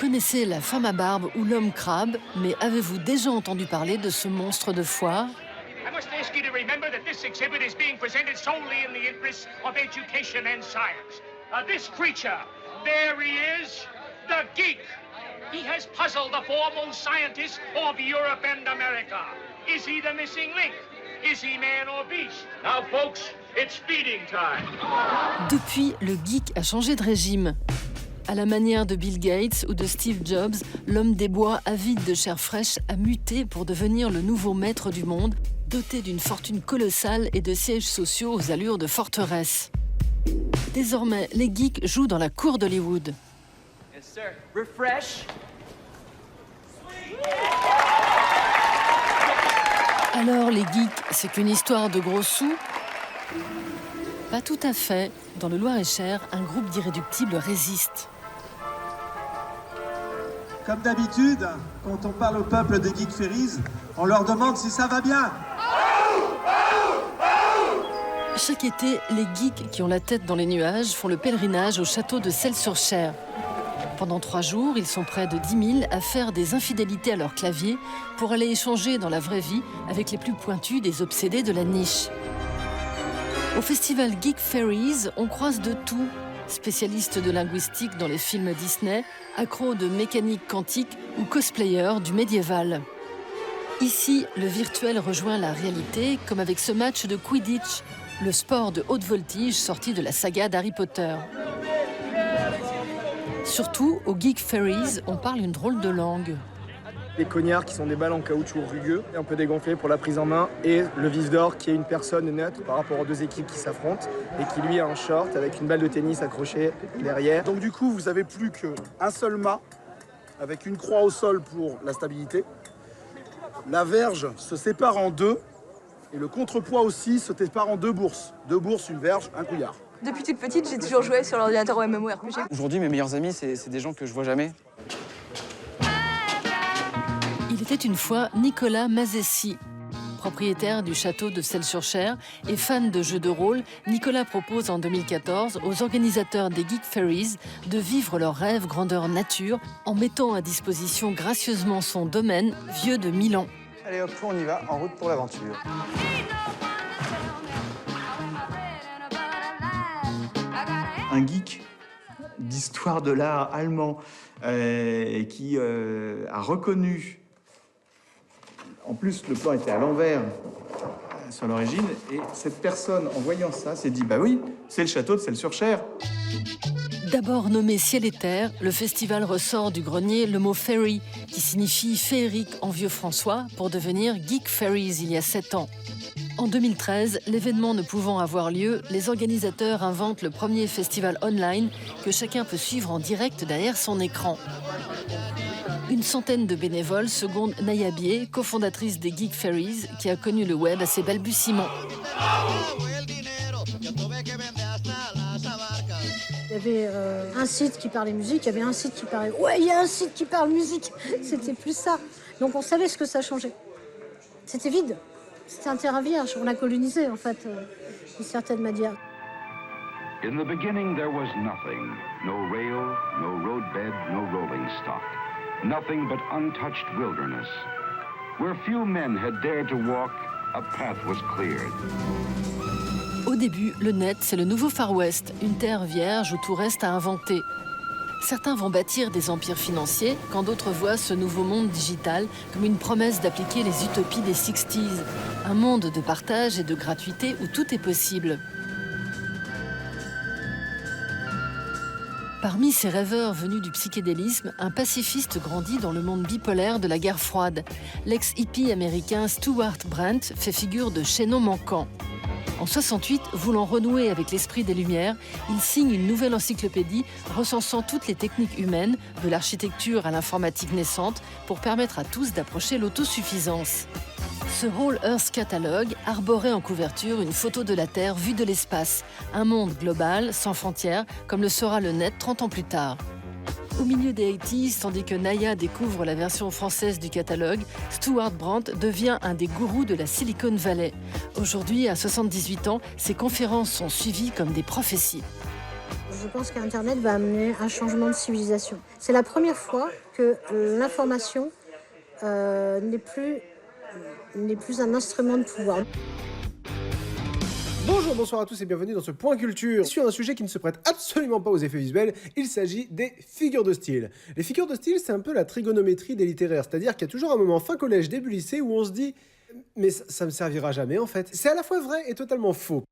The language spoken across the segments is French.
connaissez la femme à barbe ou l'homme crabe, mais avez-vous déjà entendu parler de ce monstre de foire? I must ask you to remember that this exhibit is being presented solely in the interests of education and science. This creature, there he is, the geek. He has puzzled the foremost scientists of Europe and America. Is he the missing link? Is he man or beast? Now, folks, it's feeding time. Depuis, le geek a changé de régime. À la manière de Bill Gates ou de Steve Jobs, l'homme des bois avide de chair fraîche a muté pour devenir le nouveau maître du monde, doté d'une fortune colossale et de sièges sociaux aux allures de forteresse. Désormais, les geeks jouent dans la cour d'Hollywood. Yes, sir. Refresh. Alors, les geeks, c'est qu'une histoire de gros sous? Pas tout à fait. Dans le Loir-et-Cher, un groupe d'irréductibles résiste. Comme d'habitude, quand on parle au peuple des Geek Ferries, on leur demande si ça va bien. Chaque été, les geeks qui ont la tête dans les nuages font le pèlerinage au château de Celles-sur-Cher. Pendant 3 jours, ils sont près de 10 000 à faire des infidélités à leur clavier pour aller échanger dans la vraie vie avec les plus pointus des obsédés de la niche. Au festival Geek Ferries, on croise de tout. Spécialistes de linguistique dans les films Disney, accros de mécanique quantique ou cosplayers du médiéval. Ici, le virtuel rejoint la réalité, comme avec ce match de Quidditch, le sport de haute voltige sorti de la saga d'Harry Potter. Surtout, au Geek Ferries, on parle une drôle de langue. Les cognards qui sont des balles en caoutchouc rugueux, un peu dégonflés pour la prise en main, et le vif d'or qui est une personne neutre par rapport aux 2 équipes qui s'affrontent et qui lui a un short avec une balle de tennis accrochée derrière. Donc du coup, vous avez plus qu'un seul mât avec une croix au sol pour la stabilité. La verge se sépare en 2 et le contrepoids aussi se sépare en 2 bourses. 2 bourses, une verge, un couillard. Depuis toute petite, j'ai toujours joué sur l'ordinateur au MMORPG. Aujourd'hui, mes meilleurs amis, c'est des gens que je vois jamais. Il était une fois Nicolas Mazessi. Propriétaire du château de Celles-sur-Cher et fan de jeux de rôle, Nicolas propose en 2014 aux organisateurs des Geek Ferries de vivre leur rêve grandeur nature en mettant à disposition gracieusement son domaine vieux de 1000 ans. Allez hop, on y va, en route pour l'aventure. Un geek d'histoire de l'art allemand qui a reconnu. En plus, le plan était à l'envers sur l'origine, et cette personne, en voyant ça, s'est dit « Bah oui, c'est le château de Celles-sur-Cher ». D'abord nommé Ciel et Terre, le festival ressort du grenier le mot « fairy » qui signifie féerique en vieux françois pour devenir Geek Ferries il y a 7 ans. En 2013, l'événement ne pouvant avoir lieu, les organisateurs inventent le premier festival online que chacun peut suivre en direct derrière son écran. Une centaine de bénévoles secondent Naya Bier, cofondatrice des Geek Ferries, qui a connu le web à ses balbutiements. Il y avait un site qui parlait musique, il y avait un site qui parlait... Ouais, il y a un site qui parle musique. C'était plus ça. Donc on savait ce que ça changeait. C'était vide. C'était un terrain vierge. On l'a colonisé, en fait, d'une certaine manière. In the beginning, there was nothing. No rail, no roadbed, no rolling stock. Nothing but untouched wilderness. Where few men had dared to walk, a path was cleared. Au début, le net, c'est le nouveau Far West, une terre vierge où tout reste à inventer. Certains vont bâtir des empires financiers, quand d'autres voient ce nouveau monde digital comme une promesse d'appliquer les utopies des 60s. Un monde de partage et de gratuité où tout est possible. Parmi ces rêveurs venus du psychédélisme, un pacifiste grandit dans le monde bipolaire de la guerre froide. L'ex-hippie américain Stuart Brent fait figure de chaînon manquant. En 68, voulant renouer avec l'esprit des Lumières, il signe une nouvelle encyclopédie recensant toutes les techniques humaines, de l'architecture à l'informatique naissante, pour permettre à tous d'approcher l'autosuffisance. Ce Whole Earth Catalogue arborait en couverture une photo de la Terre vue de l'espace, un monde global, sans frontières, comme le sera le net 30 ans plus tard. Au milieu des 80s, tandis que Naya découvre la version française du catalogue, Stuart Brent devient un des gourous de la Silicon Valley. Aujourd'hui, à 78 ans, ses conférences sont suivies comme des prophéties. Je pense qu'Internet va amener un changement de civilisation. C'est la première fois que l'information n'est plus un instrument de pouvoir. Bonjour, bonsoir à tous et bienvenue dans ce Point Culture sur un sujet qui ne se prête absolument pas aux effets visuels, il s'agit des figures de style. Les figures de style, c'est un peu la trigonométrie des littéraires, c'est-à-dire qu'il y a toujours un moment fin collège, début lycée où on se dit « mais ça me servira jamais en fait ». C'est à la fois vrai et totalement faux.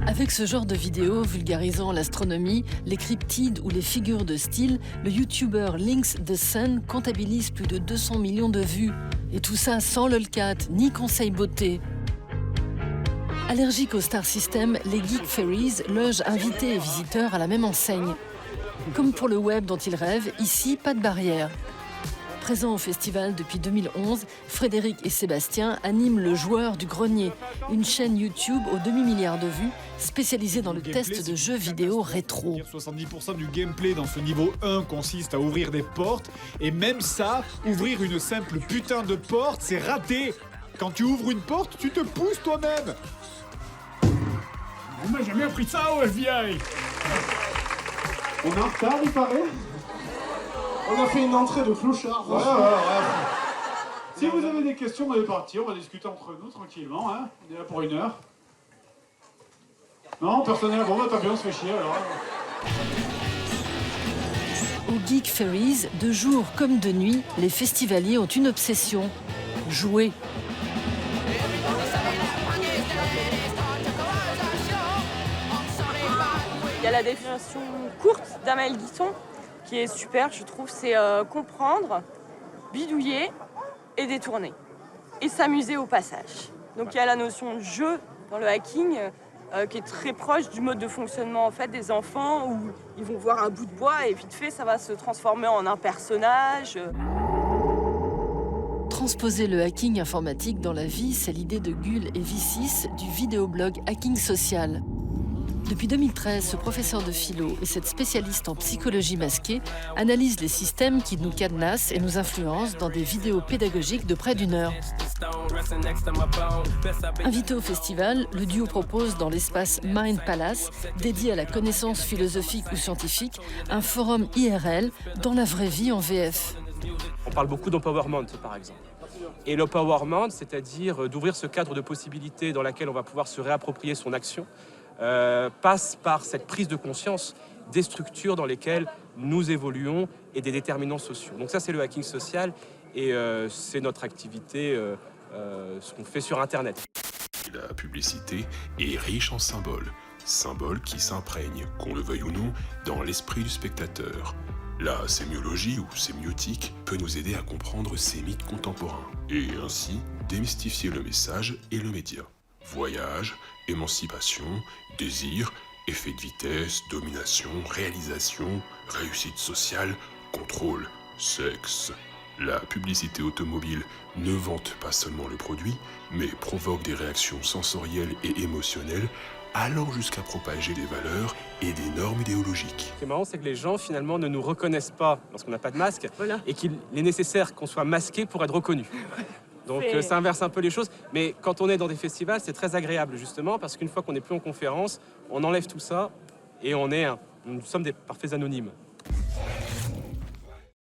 Avec ce genre de vidéos vulgarisant l'astronomie, les cryptides ou les figures de style, le youtubeur Lynx the Sun comptabilise plus de 200 millions de vues. Et tout ça sans lolcat ni conseil beauté. Allergiques au Star System, les Geek Fairies logent invités et visiteurs à la même enseigne. Comme pour le web dont ils rêvent, ici, pas de barrière. Présents au festival depuis 2011, Frédéric et Sébastien animent le Joueur du Grenier, une chaîne YouTube aux demi-milliard de vues, spécialisée dans le test de jeux vidéo rétro. 70% du gameplay dans ce niveau 1 consiste à ouvrir des portes, et même ça, ouvrir une simple putain de porte, c'est raté. Quand tu ouvres une porte, tu te pousses toi-même. On m'a jamais appris ça au FBI. On est en retard, il paraît. On a fait une entrée de clochard. Ouais. Si vous avez des questions, on va partir, on va discuter entre nous tranquillement. Hein. On est là pour 1 heure. Non, personne n'est là. Bon, bah tant bien, on se fait chier alors. Aux Geek Fairies, de jour comme de nuit, les festivaliers ont une obsession, jouer. Il y a la définition courte d'Amel Guisson qui est super, je trouve, c'est comprendre, bidouiller et détourner. Et s'amuser au passage. Donc il y a la notion de jeu dans le hacking qui est très proche du mode de fonctionnement en fait, des enfants où ils vont voir un bout de bois et vite fait ça va se transformer en un personnage. Transposer le hacking informatique dans la vie, c'est l'idée de Gull et Vicis du vidéoblog Hacking Social. Depuis 2013, ce professeur de philo et cette spécialiste en psychologie masquée analysent les systèmes qui nous cadenassent et nous influencent dans des vidéos pédagogiques de près d'1 heure. Invité au festival, le duo propose dans l'espace Mind Palace, dédié à la connaissance philosophique ou scientifique, un forum IRL dans la vraie vie en VF. On parle beaucoup d'empowerment, par exemple. Et l'empowerment, c'est-à-dire d'ouvrir ce cadre de possibilités dans lequel on va pouvoir se réapproprier son action, passe par cette prise de conscience des structures dans lesquelles nous évoluons et des déterminants sociaux. Donc ça, c'est le hacking social et c'est notre activité, ce qu'on fait sur Internet. La publicité est riche en symboles, symboles qui s'imprègnent, qu'on le veuille ou non, dans l'esprit du spectateur. La sémiologie ou sémiotique peut nous aider à comprendre ces mythes contemporains et ainsi démystifier le message et le média. Voyage, émancipation, désir, effet de vitesse, domination, réalisation, réussite sociale, contrôle, sexe. La publicité automobile ne vante pas seulement le produit, mais provoque des réactions sensorielles et émotionnelles, allant jusqu'à propager des valeurs et des normes idéologiques. Ce qui est marrant, c'est que les gens, finalement, ne nous reconnaissent pas lorsqu'on n'a pas de masque, et qu'il est nécessaire qu'on soit masqué pour être reconnu. Donc ça inverse un peu les choses, mais quand on est dans des festivals, c'est très agréable justement, parce qu'une fois qu'on n'est plus en conférence, on enlève tout ça et nous sommes des parfaits anonymes.